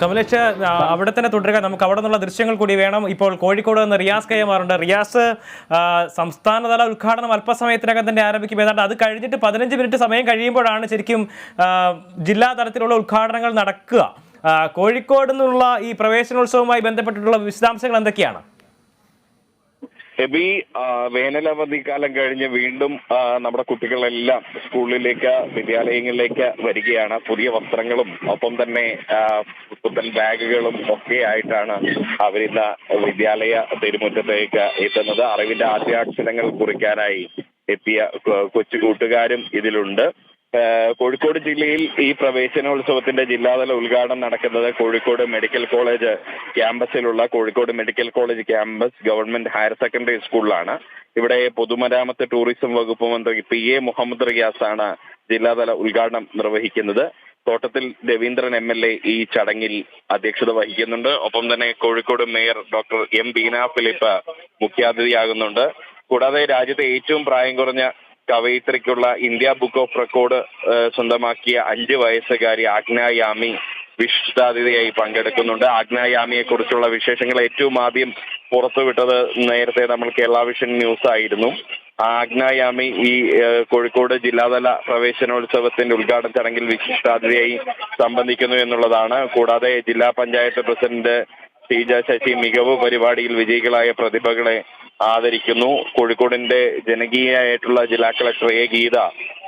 കമലേഷ്, അവിടെ തന്നെ തുടരുക. നമുക്ക് അവിടെ നിന്നുള്ള ദൃശ്യങ്ങൾ കൂടി വേണം. ഇപ്പോൾ കോഴിക്കോട് നിന്ന് റിയാസ് കയ്യമാറുണ്ട്. റിയാസ്, സംസ്ഥാനതല ഉദ്ഘാടനം അല്പസമയത്തിനകം തന്നെ ആരംഭിക്കും. ഏതാണ്ട് അത് കഴിഞ്ഞിട്ട് 15 മിനിറ്റ് സമയം കഴിയുമ്പോഴാണ് ശരിക്കും ജില്ലാ തലത്തിലുള്ള ഉദ്ഘാടനങ്ങൾ നടക്കുക. കോഴിക്കോട് നിന്നുള്ള ഈ പ്രവേശനോത്സവവുമായി ബന്ധപ്പെട്ടിട്ടുള്ള വിശദാംശങ്ങൾ എന്തൊക്കെയാണ്? എബി, വേനലവധിക്കാലം കഴിഞ്ഞ് വീണ്ടും നമ്മുടെ കുട്ടികളെല്ലാം സ്കൂളിലേക്ക്, വിദ്യാലയങ്ങളിലേക്ക് വരികയാണ്. പുതിയ വസ്ത്രങ്ങളും ഒപ്പം തന്നെ പുത്തൻ ബാഗുകളും ഒക്കെ ആയിട്ടാണ് അവരിന്ന് വിദ്യാലയ തിരുമുറ്റത്തേക്ക് എത്തുന്നത്. അറിവിന്റെ ആദ്യാക്ഷരങ്ങൾ കുറിക്കാനായി എത്തിയ കൊച്ചു കൂട്ടുകാരും ഇതിലുണ്ട്. കോഴിക്കോട് ജില്ലയിൽ ഈ പ്രവേശനോത്സവത്തിന്റെ ജില്ലാതല ഉദ്ഘാടനം നടക്കുന്നത് കോഴിക്കോട് മെഡിക്കൽ കോളേജ് ക്യാമ്പസിലുള്ള Kozhikode medical college campus government higher secondary സ്കൂളിലാണ്. ഇവിടെ പൊതുമരാമത്ത് ടൂറിസം വകുപ്പ് മന്ത്രി PA മുഹമ്മദ് റിയാസ് ആണ് ജില്ലാതല ഉദ്ഘാടനം നിർവഹിക്കുന്നത്. തോട്ടത്തിൽ രവീന്ദ്രൻ MLA ഈ ചടങ്ങിൽ അധ്യക്ഷത വഹിക്കുന്നുണ്ട്. ഒപ്പം തന്നെ Kozhikode mayor doctor M Beena Philip മുഖ്യാതിഥിയാകുന്നുണ്ട്. കൂടാതെ രാജ്യത്തെ ഏറ്റവും പ്രായം കുറഞ്ഞ കവയിത്രിക്കുള്ള ഇന്ത്യ ബുക്ക് ഓഫ് റെക്കോർഡ് സ്വന്തമാക്കിയ 5 വയസ്സുകാരി ആഗ്ന യാമി വിശിഷ്ടാതിഥിയായി പങ്കെടുക്കുന്നുണ്ട്. ആഗ്ന യാമിയെ കുറിച്ചുള്ള വിശേഷങ്ങൾ ഏറ്റവും ആദ്യം പുറത്തുവിട്ടത് നേരത്തെ നമ്മൾ കേരള വിഷൻ ന്യൂസ് ആയിരുന്നു. ആഗ്ന യാമി ഈ കോഴിക്കോട് ജില്ലാതല പ്രവേശനോത്സവത്തിന്റെ ഉദ്ഘാടന ചടങ്ങിൽ വിശിഷ്ടാതിഥിയായി സംബന്ധിക്കുന്നു എന്നുള്ളതാണ്. കൂടാതെ ജില്ലാ പഞ്ചായത്ത് പ്രസിഡന്റ് ഷീജ ശശി മികവ് പരിപാടിയിൽ വിജയികളായ പ്രതിഭകളെ ആദരിക്കുന്നു. കോഴിക്കോടിന്റെ ജനകീയമായിട്ടുള്ള ജില്ലാ collector A Geetha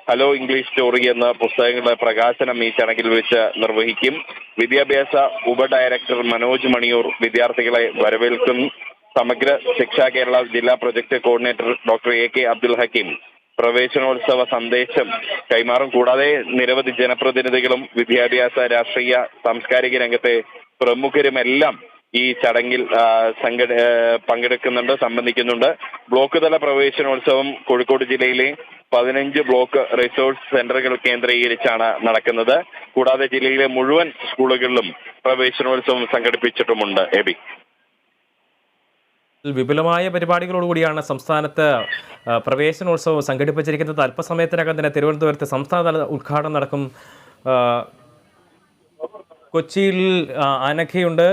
hello English story എന്ന പുസ്തകങ്ങളുടെ പ്രകാശനം ഈ ചടങ്ങിൽ വെച്ച് നിർവഹിക്കും. വിദ്യാഭ്യാസ ഉപ ഡയറക്ടർ മനോജ് മണിയൂർ വിദ്യാർത്ഥികളെ വരവേൽക്കും. സമഗ്ര ശിക്ഷ കേരള ജില്ലാ project coordinator doctor AK Abdul Hakeem പ്രവേശനോത്സവ സന്ദേശം കൈമാറും. കൂടാതെ നിരവധി ജനപ്രതിനിധികളും വിദ്യാഭ്യാസ, രാഷ്ട്രീയ, സാംസ്കാരിക രംഗത്തെ പ്രമുഖരുമെല്ലാം ഈ ചടങ്ങിൽ പങ്കെടുക്കുന്നുണ്ട്, സംബന്ധിക്കുന്നുണ്ട്. ബ്ലോക്ക് തല പ്രവേശനോത്സവം കോഴിക്കോട് ജില്ലയിലെ 15 ബ്ലോക്ക് റിസോഴ്സ് സെന്ററുകൾ കേന്ദ്രീകരിച്ചാണ് നടക്കുന്നത്. കൂടാതെ ജില്ലയിലെ മുഴുവൻ സ്കൂളുകളിലും പ്രവേശനോത്സവം സംഘടിപ്പിച്ചിട്ടുമുണ്ട്. എബി, വിപുലമായ പരിപാടികളോടുകൂടിയാണ് സംസ്ഥാനത്ത് പ്രവേശനോത്സവം സംഘടിപ്പിച്ചിരിക്കുന്നത്. അല്പസമയത്തിനകം തന്നെ തിരുവനന്തപുരത്ത് സംസ്ഥാനതല ഉദ്ഘാടനം നടക്കും. കൊച്ചിയിൽ അനഘയുണ്ട്.